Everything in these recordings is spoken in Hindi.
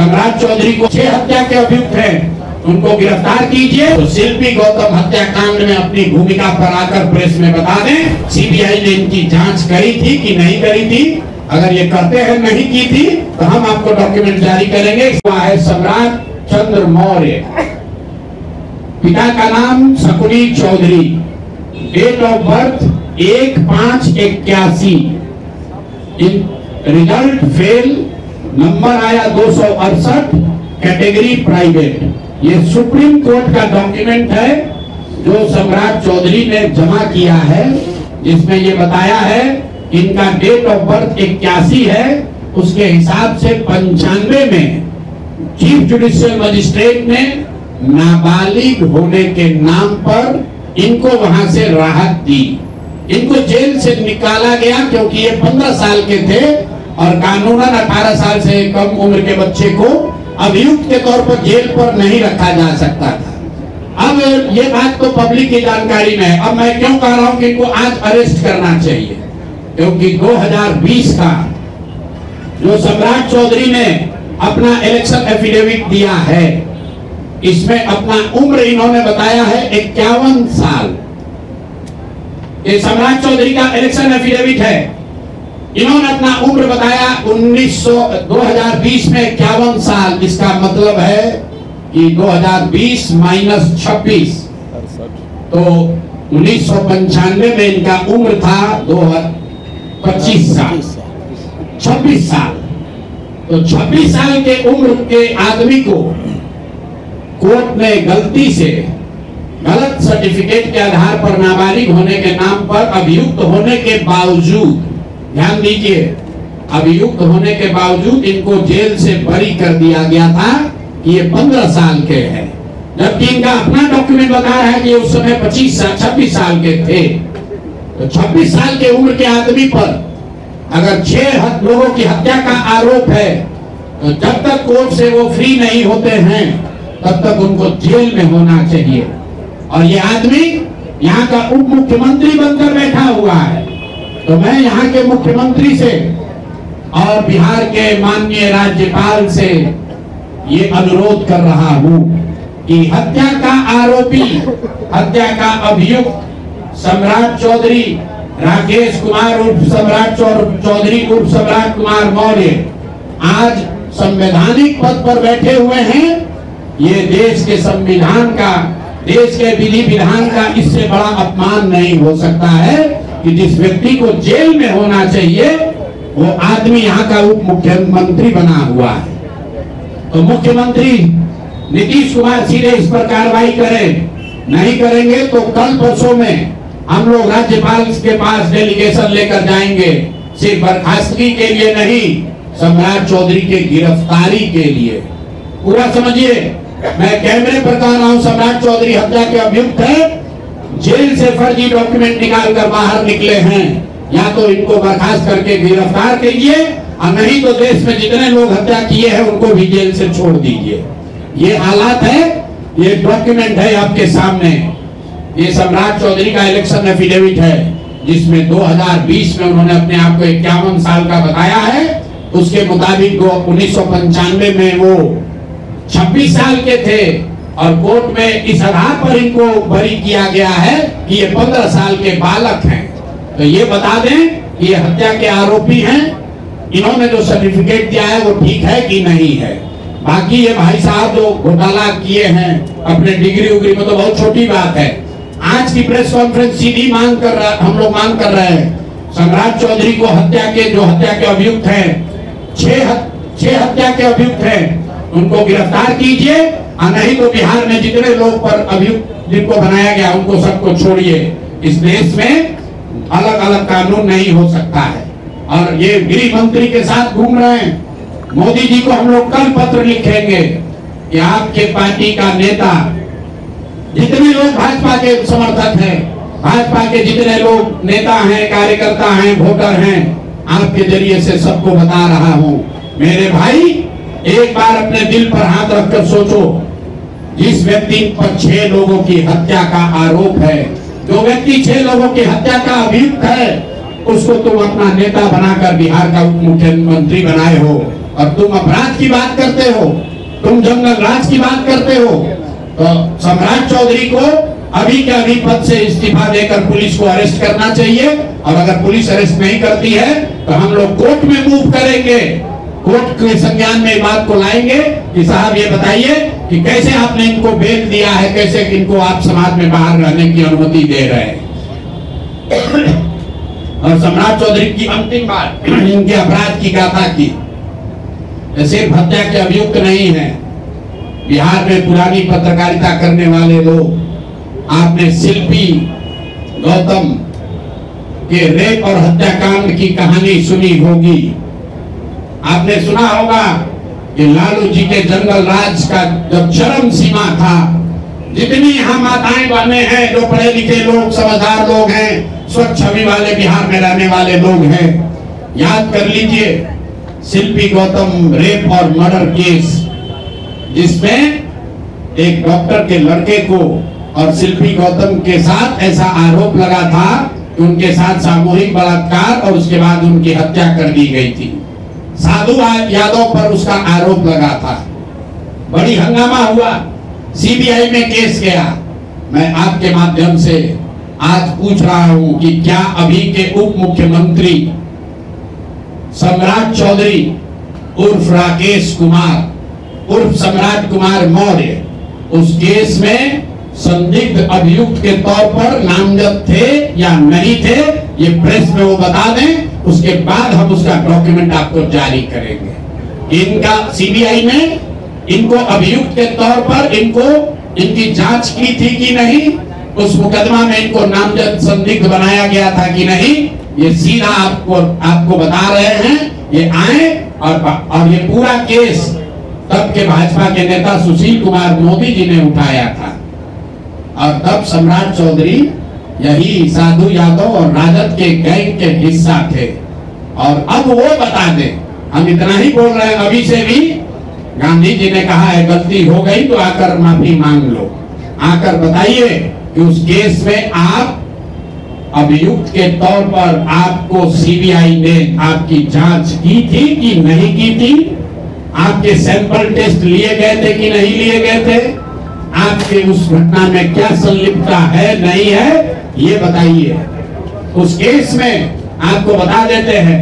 सम्राट चौधरी को 6 हत्या के अभियुक्त हैं, उनको गिरफ्तार कीजिए। तो शिल्पी गौतम हत्याकांड में अपनी भूमिका पर आकर प्रेस में बता दें, सीबीआई ने इनकी जांच करी थी कि नहीं करी थी। अगर ये करते हैं नहीं की थी तो हम आपको डॉक्यूमेंट जारी करेंगे। है सम्राट चंद्र मौर्य, पिता का नाम Shakuni Chaudhary, date of birth 1/5/81, result fail, number आया 268, कैटेगरी प्राइवेट। ये सुप्रीम कोर्ट का डॉक्यूमेंट है जो सम्राट चौधरी ने जमा किया है, जिसमें ये बताया है इनका डेट ऑफ बर्थ 81 है, उसके हिसाब से 95 में चीफ जुडिशियल मजिस्ट्रेट ने नाबालिग होने के नाम पर इनको वहां से राहत दी। इनको जेल से निकाला गया क्योंकि ये 15 साल के थे और कानूनन 18 साल से कम उम्र के बच्चे को अभियुक्त के तौर पर जेल पर नहीं रखा जा सकता था। अब ये बात तो पब्लिक की जानकारी में है। अब मैं क्यों कह रहा हूं कि इनको आज अरेस्ट करना चाहिए, क्योंकि 2020 का जो सम्राट चौधरी ने अपना इलेक्शन एफिडेविट दिया है, इसमें अपना उम्र इन्होंने बताया है 51 साल। ये सम्राट चौधरी का इलेक्शन एफिडेविट है। इन्होंने अपना उम्र बताया 2020 में 51 साल। इसका मतलब है कि 2020 माइनस 26 तो 1995 में इनका उम्र था 25 साल, 26 साल। तो 26 साल के उम्र के आदमी को कोर्ट ने गलती से गलत सर्टिफिकेट के आधार पर नाबालिग होने के नाम पर अभियुक्त होने के बावजूद, ध्यान दीजिए, अभियुक्त होने के बावजूद इनको जेल से बरी कर दिया गया था कि ये 15 साल के हैं, जबकि इनका अपना डॉक्यूमेंट बता रहा है कि उस समय 26 साल के थे। तो 26 साल के उम्र के आदमी पर अगर 6 लोगों की हत्या का आरोप है तो जब तक कोर्ट से वो फ्री नहीं होते हैं तब तक उनको जेल में होना चाहिए। और ये आदमी यहाँ का उप मुख्यमंत्री बनकर बैठा हुआ है। तो मैं यहाँ के मुख्यमंत्री से और बिहार के माननीय राज्यपाल से ये अनुरोध कर रहा हूँ कि हत्या का आरोपी, हत्या का अभियुक्त सम्राट चौधरी, राकेश कुमार उर्फ सम्राट चौधरी उर्फ सम्राट कुमार मौर्य आज संवैधानिक पद पर बैठे हुए हैं। ये देश के संविधान का, देश के विधि विधान का इससे बड़ा अपमान नहीं हो सकता है कि जिस व्यक्ति को जेल में होना चाहिए वो आदमी यहाँ का उप मुख्यमंत्री बना हुआ है। तो मुख्यमंत्री नीतीश कुमार सीधे इस पर कार्रवाई करें, नहीं करेंगे तो कल परसों में हम लोग राज्यपाल के पास डेलीगेशन लेकर जाएंगे, सिर्फ बर्खास्तगी के लिए नहीं, सम्राट चौधरी के गिरफ्तारी के लिए। पूरा समझिए, मैं कैमरे पर कह रहा हूं, सम्राट चौधरी हत्या के अभियुक्त है, जेल से फर्जी डॉक्यूमेंट निकाल कर बाहर निकले हैं। या तो इनको बर्खास्त करके गिरफ्तार कीजिए और नहीं तो देश में जितने लोग हत्या किए हैं उनको भी जेल से छोड़ दीजिए। ये हालात है, ये डॉक्यूमेंट है आपके सामने। ये सम्राट चौधरी का इलेक्शन एफिडेविट है जिसमें 2020 में उन्होंने अपने आप को 51 साल का बताया है। उसके मुताबिक 1995 में वो 26 साल के थे और कोर्ट में इस आधार पर इनको बरी किया गया है कि ये 15 साल के बालक हैं। तो ये बता दें कि ये हत्या के आरोपी हैं। इन्होंने जो सर्टिफिकेट दिया है वो ठीक है कि नहीं है। बाकी ये भाई साहब जो घोटाला किए हैं अपने डिग्री उग्री में, तो बहुत छोटी बात है। आज की प्रेस कॉन्फ्रेंस सीधी मांग कर रहा, हम लोग मांग कर रहे हैं सम्राट चौधरी को हत्या के अभियुक्त हैं, 6 हत्या के अभियुक्त हैं, उनको गिरफ्तार कीजिए और नहीं तो बिहार में जितने लोग पर अभियुक्त जिनको बनाया गया उनको सबको छोड़िए। इस देश में अलग अलग कानून नहीं हो सकता है। और ये गृह मंत्री के साथ घूम रहे हैं। मोदी जी को हम लोग कल पत्र लिखेंगे कि आपके पार्टी का नेता, जितने लोग भाजपा के समर्थक हैं, भाजपा के जितने लोग नेता हैं, कार्यकर्ता हैं, वोटर हैं, आपके जरिए से सबको बता रहा हूं, मेरे भाई एक बार अपने दिल पर हाथ रखकर सोचो, जिस व्यक्ति पर 6 लोगों की हत्या का आरोप है, जो व्यक्ति 6 लोगों की हत्या का अभियुक्त है, उसको तुम अपना नेता बनाकर बिहार का उप मुख्यमंत्री बनाए हो और तुम अपराध की बात करते हो, तुम जंगल राज की बात करते हो। तो सम्राट चौधरी को अभी के अभी पद से इस्तीफा देकर पुलिस को अरेस्ट करना चाहिए, और अगर पुलिस अरेस्ट नहीं करती है तो हम लोग कोर्ट में मूव करेंगे, कोर्ट के संज्ञान में बात को लाएंगे कि साहब ये बताइए कि कैसे आपने इनको बेल दिया है, कैसे इनको आप समाज में बाहर रहने की अनुमति दे रहे हैं। और सम्राट चौधरी की अंतिम बात इनके अपराध की गाथा की, सिर्फ हत्या के अभियुक्त नहीं है। बिहार में पुरानी पत्रकारिता करने वाले लोग, आपने शिल्पी गौतम के रेप और हत्याकांड की कहानी सुनी होगी। आपने सुना होगा कि लालू जी के जंगल राज का जब चरम सीमा था, जितनी यहाँ माताएं बहने हैं, जो पढ़े लिखे लोग, समझदार लोग हैं, स्वच्छ छवि वाले बिहार में रहने वाले लोग हैं, याद कर लीजिए शिल्पी गौतम रेप और मर्डर केस, जिसमें एक डॉक्टर के लड़के को और शिल्पी गौतम के साथ ऐसा आरोप लगा था कि उनके साथ सामूहिक बलात्कार और उसके बाद उनकी हत्या कर दी गई थी। साधु यादव पर उसका आरोप लगा था, बड़ी हंगामा हुआ, सीबीआई में केस गया। मैं आपके माध्यम से आज पूछ रहा हूं कि क्या अभी के उप मुख्यमंत्री सम्राट चौधरी उर्फ राकेश कुमार उर्फ सम्राट कुमार मौर्य उस केस में संदिग्ध अभियुक्त के तौर पर नामजद थे या नहीं थे, ये प्रेस में वो बता दें, उसके बाद हम उसका डॉक्यूमेंट आपको जारी करेंगे। इनका सीबीआई में इनको अभियुक्त के तौर पर इनकी जांच की थी कि नहीं, उस मुकदमा में इनको नामजद संदिग्ध बनाया गया था कि नहीं, ये सीधा आपको बता रहे हैं। ये आए और ये पूरा केस तब के भाजपा के नेता सुशील कुमार मोदी जी ने उठाया था, और तब सम्राट चौधरी यही साधु यादव और राजद के गैंग के हिस्सा थे। और अब वो बता दें, हम इतना ही बोल रहे हैं, अभी से भी गांधी जी ने कहा है गलती हो गई तो आकर माफी मांग लो, आकर बताइए कि उस केस में आप अभियुक्त के तौर पर आपको सीबीआई ने आपकी जांच की थी कि नहीं की थी, आपके सैंपल टेस्ट लिए गए थे कि नहीं लिए गए थे, आपके उस घटना में क्या संलिप्तता है नहीं है, ये बताइए। उस केस में आपको बता देते हैं,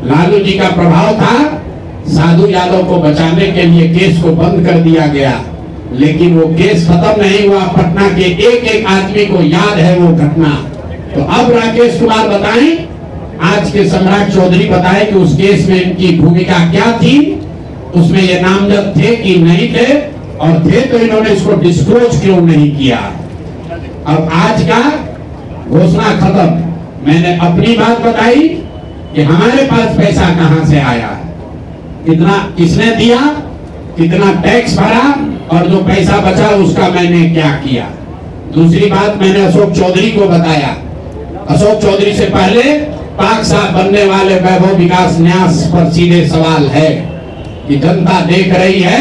लालू जी का प्रभाव था, साधु यादव को बचाने के लिए केस को बंद कर दिया गया, लेकिन वो केस खत्म नहीं हुआ। पटना के एक एक आदमी को याद है वो घटना। तो अब राकेश कुमार बताएं, आज के सम्राट चौधरी बताए कि उस केस में इनकी भूमिका क्या थी, उसमें ये नामजद थे कि नहीं थे, और थे तो इन्होंने इसको डिस्क्लोज क्यों नहीं किया। अब आज का घोषणा खत्म। मैंने अपनी बात बताई कि हमारे पास पैसा कहां से आया, कितना किसने दिया, कितना टैक्स भरा, और जो पैसा बचा उसका मैंने क्या किया। दूसरी बात मैंने अशोक चौधरी को बताया। अशोक चौधरी से पहले पाक साहब बनने वाले वैभव विकास न्यास पर सीधे सवाल है कि जनता देख रही है,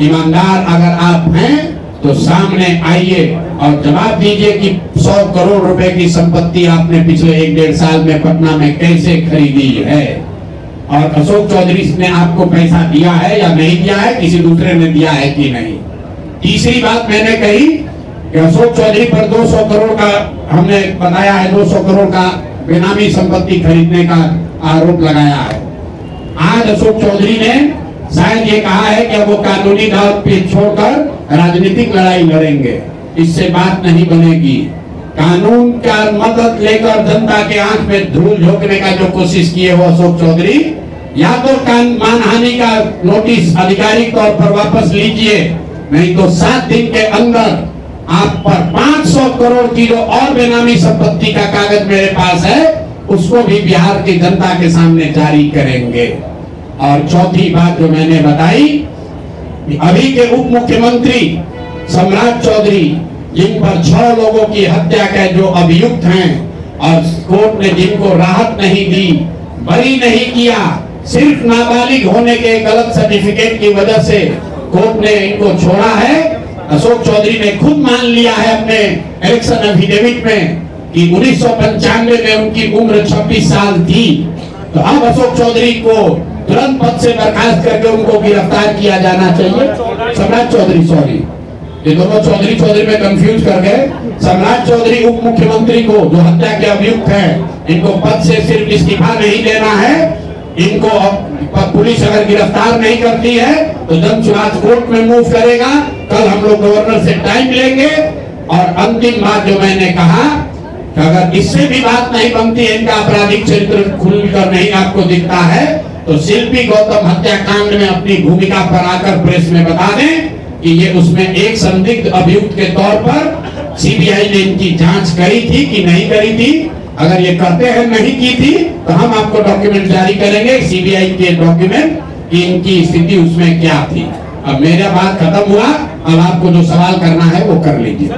ईमानदार अगर आप हैं तो सामने आइए और जवाब दीजिए कि 100 करोड़ रुपए की संपत्ति आपने पिछले 1-1.5 साल में पटना में कैसे खरीदी है, और अशोक चौधरी ने आपको पैसा दिया है या नहीं दिया है, किसी दूसरे ने दिया है कि नहीं। तीसरी बात मैंने कही कि अशोक चौधरी पर 200 करोड़ का हमने बताया है, 200 करोड़ का बेनामी संपत्ति खरीदने का आरोप लगाया है। आज अशोक चौधरी ने शायद ये कहा है कि अब वो कानूनी दाव पे छोड़कर राजनीतिक लड़ाई लड़ेंगे। इससे बात नहीं बनेगी। कानून का मदद लेकर जनता के आंख में धूल झोंकने का जो कोशिश किए हो अशोक चौधरी, या तो मानहानि का नोटिस आधिकारिक तौर पर वापस लीजिए, नहीं तो 7 दिन के अंदर आप पर 500 करोड़ की जो और बेनामी संपत्ति का कागज मेरे पास है, उसको भी बिहार की जनता के सामने जारी करेंगे। और चौथी बात जो मैंने बताई, अभी के उप मुख्यमंत्री सम्राट चौधरी, जिन पर 6 लोगों की हत्या के जो अभियुक्त हैं, और कोर्ट ने जिनको राहत नहीं दी, बरी नहीं किया, सिर्फ नाबालिग होने के गलत सर्टिफिकेट की वजह से कोर्ट ने इनको छोड़ा है। अशोक चौधरी ने खुद मान लिया है अपने इलेक्शन एफिडेविट में कि 1995 में उनकी उम्र 26 साल थी। तो अब अशोक चौधरी को तुरंत पद से बर्खास्त करके उनको गिरफ्तार किया जाना चाहिए। सम्राट चौधरी, सॉरी, ये दोनों चौधरी में कंफ्यूज कर गए। सम्राट चौधरी उप मुख्यमंत्री को, जो हत्या के अभियुक्त हैं, इनको पद से सिर्फ इस्तीफा नहीं देना है। इनको पुलिस अगर गिरफ्तार नहीं करती है तो दंचुराज कोर्ट में मूव करेगा। कल हम लोग गवर्नर से टाइम लेंगे। और अंतिम बात जो मैंने कहा कि अगर इससे भी बात नहीं बनती है, इनका आपराधिक चरित्र खुलकर नहीं आपको दिखता है, तो शिल्पी गौतम हत्याकांड में अपनी भूमिका पर आकर प्रेस में बता दें कि ये उसमें एक संदिग्ध अभियुक्त के तौर पर सीबीआई ने इनकी जांच करी थी कि नहीं करी थी। अगर ये करते हैं नहीं की थी तो हम आपको डॉक्यूमेंट जारी करेंगे, सीबीआई के डॉक्यूमेंट, कि इनकी स्थिति उसमें क्या थी। अब मेरा बात खत्म हुआ, अब आपको जो सवाल करना है वो कर लीजिए।